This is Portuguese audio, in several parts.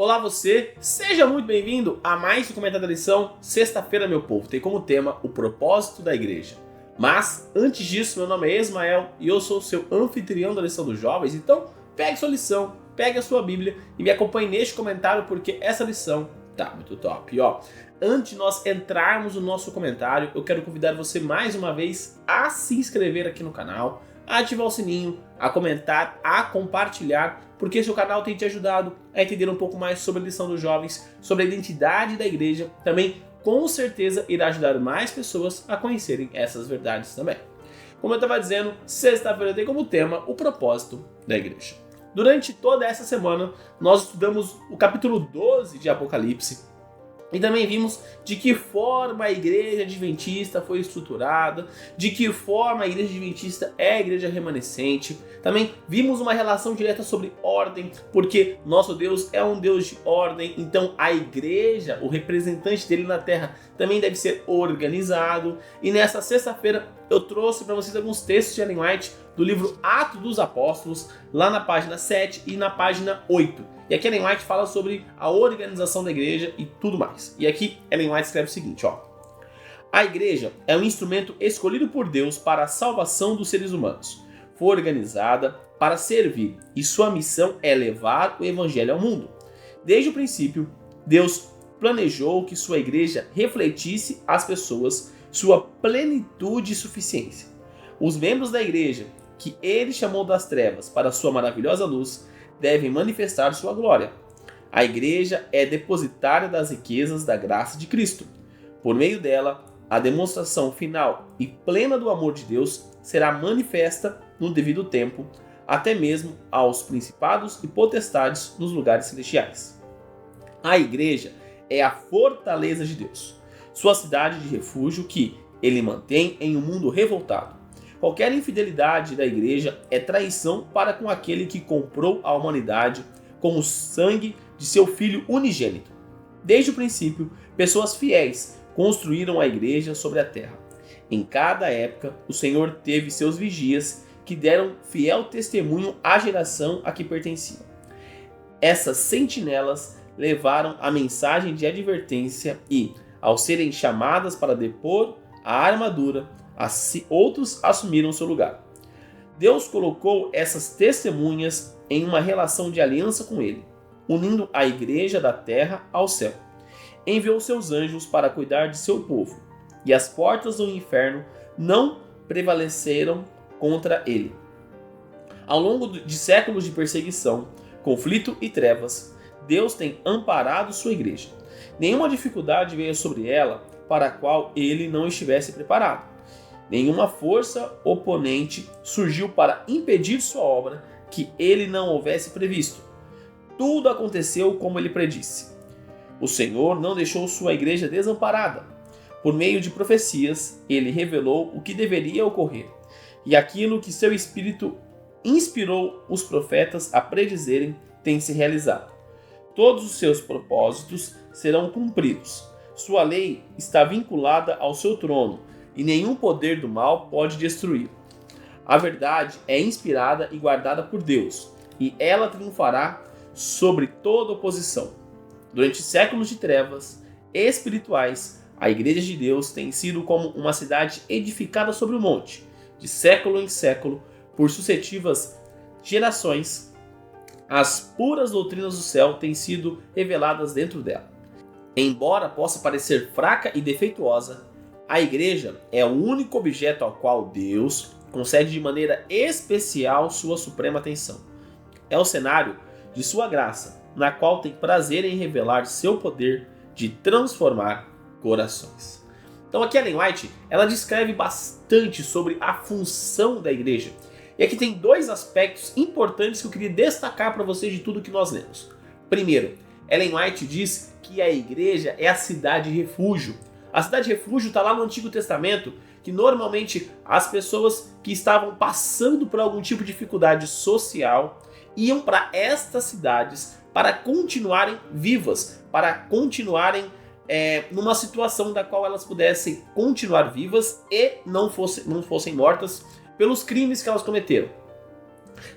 Olá você, seja muito bem-vindo a mais um comentário da lição Sexta-feira, meu povo. Tem como tema o propósito da igreja. Mas, antes disso, meu nome é Ismael e eu sou o seu anfitrião da lição dos jovens. Então, pegue sua lição, pegue a sua Bíblia e me acompanhe neste comentário porque essa lição tá muito top. E antes de nós entrarmos no nosso comentário, eu quero convidar você mais uma vez a se inscrever aqui no canal, a ativar o sininho, a comentar, a compartilhar, porque esse canal tem te ajudado a entender um pouco mais sobre a lição dos jovens, sobre a identidade da igreja, também com certeza irá ajudar mais pessoas a conhecerem essas verdades também. Como eu estava dizendo, sexta-feira tem como tema o propósito da igreja. Durante toda essa semana, nós estudamos o capítulo 12 de Apocalipse, e também vimos de que forma a igreja adventista foi estruturada, de que forma a igreja adventista é a igreja remanescente. Também vimos uma relação direta sobre ordem, porque nosso Deus é um Deus de ordem, então a igreja, o representante dele na terra, também deve ser organizado. E nessa sexta-feira eu trouxe para vocês alguns textos de Ellen White do livro Atos dos Apóstolos, lá na página 7 e na página 8. E aqui Ellen White fala sobre a organização da igreja e tudo mais. E aqui Ellen White escreve o seguinte, a igreja é um instrumento escolhido por Deus para a salvação dos seres humanos. Foi organizada para servir e sua missão é levar o evangelho ao mundo. Desde o princípio, Deus planejou que sua igreja refletisse às pessoas sua plenitude e suficiência. Os membros da igreja, que ele chamou das trevas para sua maravilhosa luz, devem manifestar sua glória. A igreja é depositária das riquezas da graça de Cristo. Por meio dela, a demonstração final e plena do amor de Deus será manifesta no devido tempo, até mesmo aos principados e potestades nos lugares celestiais. A igreja é a fortaleza de Deus, sua cidade de refúgio que ele mantém em um mundo revoltado. Qualquer infidelidade da igreja é traição para com aquele que comprou a humanidade com o sangue de seu Filho unigênito. Desde o princípio, pessoas fiéis construíram a igreja sobre a terra. Em cada época, o Senhor teve seus vigias que deram fiel testemunho à geração a que pertenciam. Essas sentinelas levaram a mensagem de advertência e, ao serem chamadas para depor a armadura, outros assumiram seu lugar. Deus colocou essas testemunhas em uma relação de aliança com ele, unindo a igreja da terra ao céu. Enviou seus anjos para cuidar de seu povo, e as portas do inferno não prevaleceram contra ele. Ao longo de séculos de perseguição, conflito e trevas, Deus tem amparado sua igreja. Nenhuma dificuldade veio sobre ela para a qual ele não estivesse preparado. Nenhuma força oponente surgiu para impedir sua obra que ele não houvesse previsto. Tudo aconteceu como ele predisse. O Senhor não deixou sua igreja desamparada. Por meio de profecias, ele revelou o que deveria ocorrer, e aquilo que seu Espírito inspirou os profetas a predizerem tem se realizado. Todos os seus propósitos serão cumpridos. Sua lei está vinculada ao seu trono, e nenhum poder do mal pode destruí-lo. A verdade é inspirada e guardada por Deus, e ela triunfará sobre toda oposição. Durante séculos de trevas espirituais, a Igreja de Deus tem sido como uma cidade edificada sobre o monte. De século em século, por sucessivas gerações, as puras doutrinas do céu têm sido reveladas dentro dela. Embora possa parecer fraca e defeituosa, a igreja é o único objeto ao qual Deus concede de maneira especial sua suprema atenção. É o cenário de sua graça, na qual tem prazer em revelar seu poder de transformar corações. Então aqui a Ellen White, ela descreve bastante sobre a função da igreja. E aqui tem dois aspectos importantes que eu queria destacar para vocês de tudo que nós lemos. Primeiro, Ellen White diz que a igreja é a cidade de refúgio. A cidade de refúgio está lá no Antigo Testamento, que normalmente as pessoas que estavam passando por algum tipo de dificuldade social iam para estas cidades para continuarem vivas, para continuarem numa situação da qual elas pudessem continuar vivas e não fossem mortas pelos crimes que elas cometeram.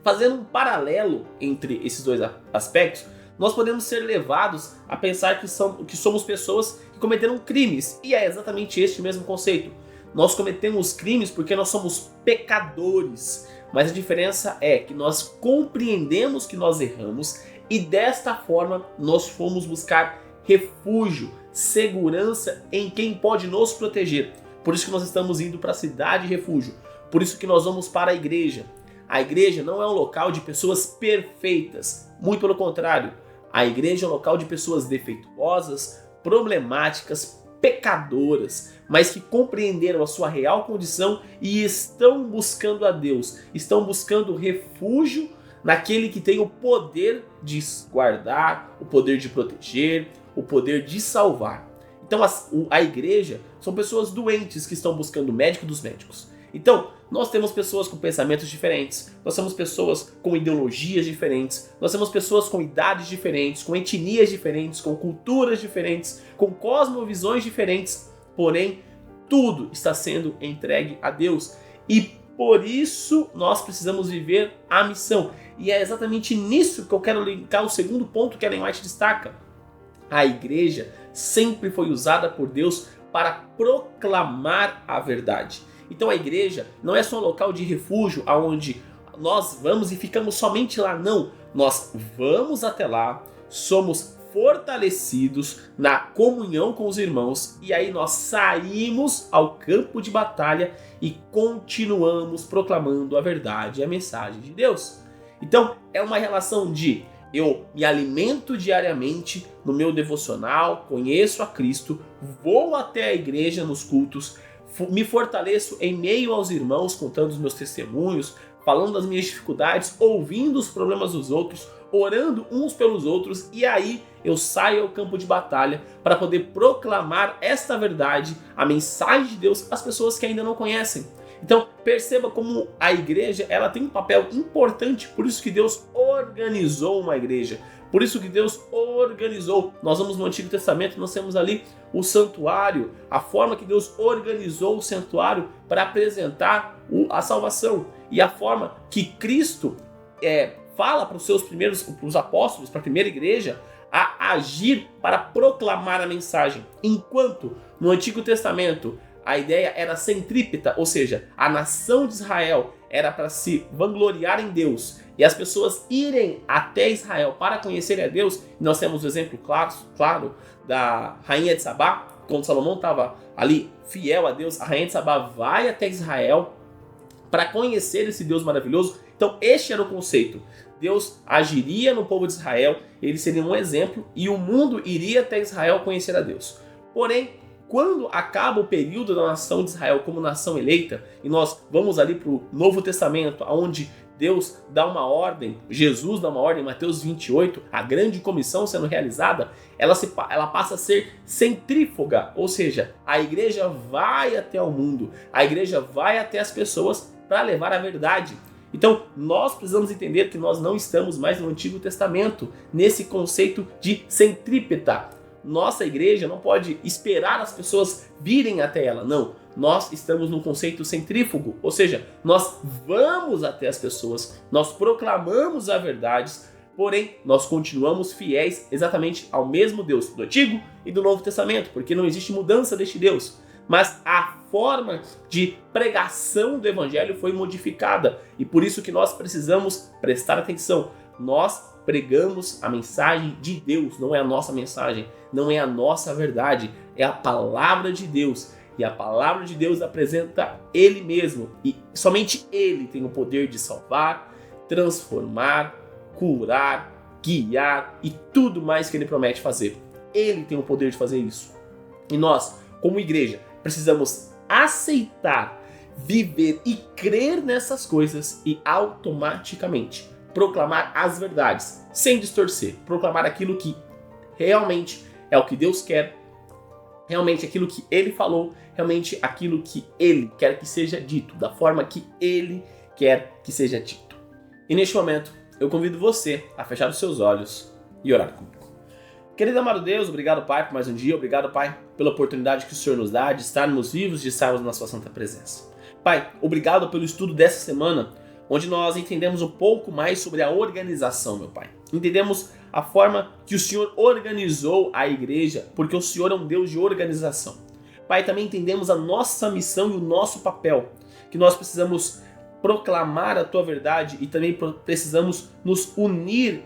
Fazendo um paralelo entre esses dois aspectos, nós podemos ser levados a pensar que somos pessoas que cometeram crimes. E é exatamente este mesmo conceito. Nós cometemos crimes porque nós somos pecadores. Mas a diferença é que nós compreendemos que nós erramos e desta forma nós fomos buscar refúgio, segurança em quem pode nos proteger. Por isso que nós estamos indo para a cidade refúgio. Por isso que nós vamos para a igreja. A igreja não é um local de pessoas perfeitas. Muito pelo contrário. A igreja é um local de pessoas defeituosas, problemáticas, pecadoras, mas que compreenderam a sua real condição e estão buscando a Deus. Estão buscando refúgio naquele que tem o poder de guardar, o poder de proteger, o poder de salvar. Então a igreja são pessoas doentes que estão buscando o médico dos médicos. Então, nós temos pessoas com pensamentos diferentes, nós temos pessoas com ideologias diferentes, nós temos pessoas com idades diferentes, com etnias diferentes, com culturas diferentes, com cosmovisões diferentes, porém, tudo está sendo entregue a Deus. E por isso nós precisamos viver a missão. E é exatamente nisso que eu quero linkar o segundo ponto que Ellen White destaca. A igreja sempre foi usada por Deus para proclamar a verdade. Então a igreja não é só um local de refúgio aonde nós vamos e ficamos somente lá, não. Nós vamos até lá, somos fortalecidos na comunhão com os irmãos e aí nós saímos ao campo de batalha e continuamos proclamando a verdade e a mensagem de Deus. Então é uma relação de eu me alimento diariamente no meu devocional, conheço a Cristo, vou até a igreja nos cultos, me fortaleço em meio aos irmãos, contando os meus testemunhos, falando das minhas dificuldades, ouvindo os problemas dos outros, orando uns pelos outros, e aí eu saio ao campo de batalha para poder proclamar esta verdade, a mensagem de Deus, às pessoas que ainda não conhecem. Então perceba como a igreja ela tem um papel importante, por isso que Deus organizou uma igreja. Por isso que Deus organizou. Nós vamos no Antigo Testamento, nós temos ali o santuário, a forma que Deus organizou o santuário para apresentar a salvação. E a forma que Cristo fala para os seus os apóstolos, para a primeira igreja, a agir para proclamar a mensagem. Enquanto no Antigo Testamento a ideia era centrípeta, ou seja, a nação de Israel era para se vangloriar em Deus e as pessoas irem até Israel para conhecerem a Deus. Nós temos o exemplo claro da rainha de Sabá, quando Salomão estava ali fiel a Deus, a rainha de Sabá vai até Israel para conhecer esse Deus maravilhoso. Então este era o conceito. Deus agiria no povo de Israel, ele seria um exemplo e o mundo iria até Israel conhecer a Deus. Porém, quando acaba o período da nação de Israel como nação eleita, e nós vamos ali para o Novo Testamento, onde Deus dá uma ordem, Jesus dá uma ordem, Mateus 28, a grande comissão sendo realizada, ela passa a ser centrífuga, ou seja, a igreja vai até o mundo, a igreja vai até as pessoas para levar a verdade. Então, nós precisamos entender que nós não estamos mais no Antigo Testamento, nesse conceito de centrípeta. Nossa igreja não pode esperar as pessoas virem até ela, não. Nós estamos num conceito centrífugo, ou seja, nós vamos até as pessoas, nós proclamamos a verdade, porém nós continuamos fiéis exatamente ao mesmo Deus do Antigo e do Novo Testamento, porque não existe mudança deste Deus. Mas a forma de pregação do Evangelho foi modificada e por isso que nós precisamos prestar atenção. Nós pregamos a mensagem de Deus, não é a nossa mensagem, não é a nossa verdade, é a palavra de Deus. E a palavra de Deus apresenta Ele mesmo e somente Ele tem o poder de salvar, transformar, curar, guiar e tudo mais que Ele promete fazer. Ele tem o poder de fazer isso. E nós, como igreja, precisamos aceitar, viver e crer nessas coisas e automaticamente proclamar as verdades, sem distorcer, proclamar aquilo que realmente é o que Deus quer, realmente aquilo que Ele falou, realmente aquilo que Ele quer que seja dito, da forma que Ele quer que seja dito. E neste momento, eu convido você a fechar os seus olhos e orar comigo. Querido amado Deus, obrigado Pai por mais um dia, obrigado Pai pela oportunidade que o Senhor nos dá de estarmos vivos, de estarmos na sua santa presença. Pai, obrigado pelo estudo dessa semana, onde nós entendemos um pouco mais sobre a organização, meu Pai. Entendemos a forma que o Senhor organizou a igreja, porque o Senhor é um Deus de organização. Pai, também entendemos a nossa missão e o nosso papel, que nós precisamos proclamar a Tua verdade e também precisamos nos unir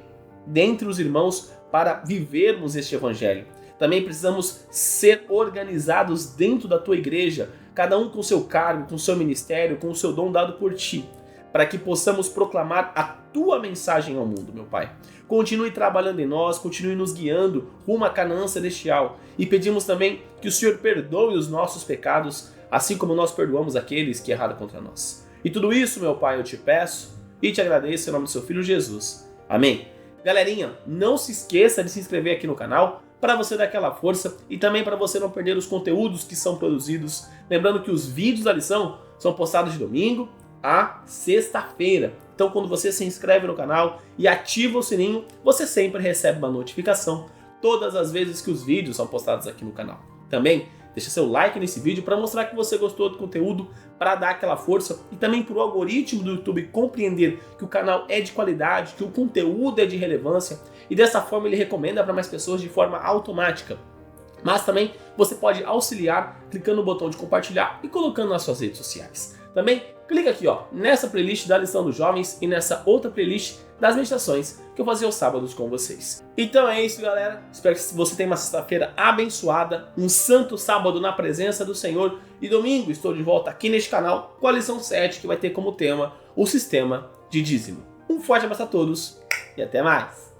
dentre os irmãos para vivermos este evangelho. Também precisamos ser organizados dentro da Tua igreja, cada um com o seu cargo, com o seu ministério, com o seu dom dado por Ti, para que possamos proclamar a Tua mensagem ao mundo, meu Pai. Continue trabalhando em nós, continue nos guiando rumo à Canaã celestial. E pedimos também que o Senhor perdoe os nossos pecados, assim como nós perdoamos aqueles que erraram contra nós. E tudo isso, meu Pai, eu te peço e te agradeço em nome do seu Filho Jesus. Amém. Galerinha, não se esqueça de se inscrever aqui no canal para você dar aquela força e também para você não perder os conteúdos que são produzidos. Lembrando que os vídeos da lição são postados de domingo a sexta-feira. Então, quando você se inscreve no canal e ativa o sininho, você sempre recebe uma notificação todas as vezes que os vídeos são postados aqui no canal. Também deixa seu like nesse vídeo para mostrar que você gostou do conteúdo, para dar aquela força e também para o algoritmo do YouTube compreender que o canal é de qualidade, que o conteúdo é de relevância e dessa forma ele recomenda para mais pessoas de forma automática. Mas também você pode auxiliar clicando no botão de compartilhar e colocando nas suas redes sociais. Também clica aqui nessa playlist da lição dos jovens e nessa outra playlist das meditações que eu fazia aos sábados com vocês. Então é isso, galera. Espero que você tenha uma sexta-feira abençoada, um santo sábado na presença do Senhor e domingo estou de volta aqui neste canal com a lição 7 que vai ter como tema o sistema de dízimo. Um forte abraço a todos e até mais!